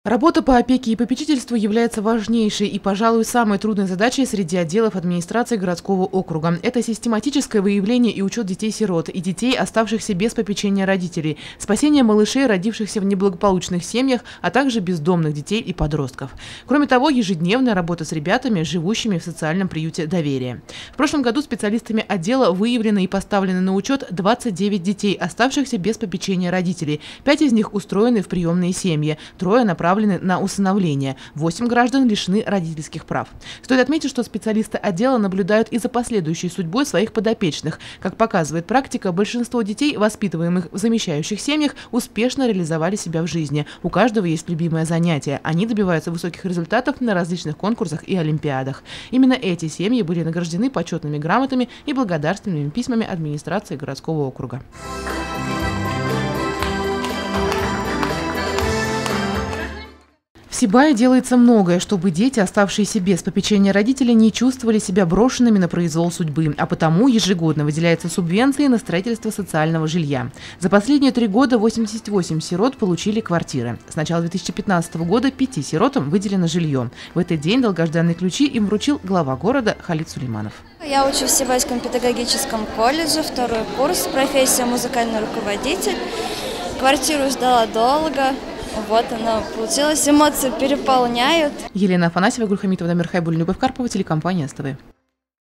Работа по опеке и попечительству является важнейшей и, пожалуй, самой трудной задачей среди отделов администрации городского округа. Это систематическое выявление и учет детей-сирот и детей, оставшихся без попечения родителей, спасение малышей, родившихся в неблагополучных семьях, а также бездомных детей и подростков. Кроме того, ежедневная работа с ребятами, живущими в социальном приюте «Доверие». В прошлом году специалистами отдела выявлено и поставлено на учет 29 детей, оставшихся без попечения родителей. 5 из них устроены в приемные семьи, 3 направлены на усыновление. 8 граждан лишены родительских прав. Стоит отметить, что специалисты отдела наблюдают и за последующей судьбой своих подопечных. Как показывает практика, большинство детей, воспитываемых в замещающих семьях, успешно реализовали себя в жизни. У каждого есть любимое занятие. Они добиваются высоких результатов на различных конкурсах и олимпиадах. Именно эти семьи были награждены почетными грамотами и благодарственными письмами администрации городского округа. В Сибае делается многое, чтобы дети, оставшиеся без попечения родителей, не чувствовали себя брошенными на произвол судьбы, а потому ежегодно выделяются субвенции на строительство социального жилья. За последние 3 года 88 сирот получили квартиры. С начала 2015 года 5 сиротам выделено жилье. В этот день долгожданные ключи им вручил глава города Халид Сулейманов. Я учусь в Сибайском педагогическом колледже, 2-й курс, профессия музыкальный руководитель. Квартиру ждала долго. Вот она получилась, эмоции переполняют. Елена Афанасьева, Гульхамитова, Дамир Хайбуллин, Любовь Карпова, телекомпания СТВ.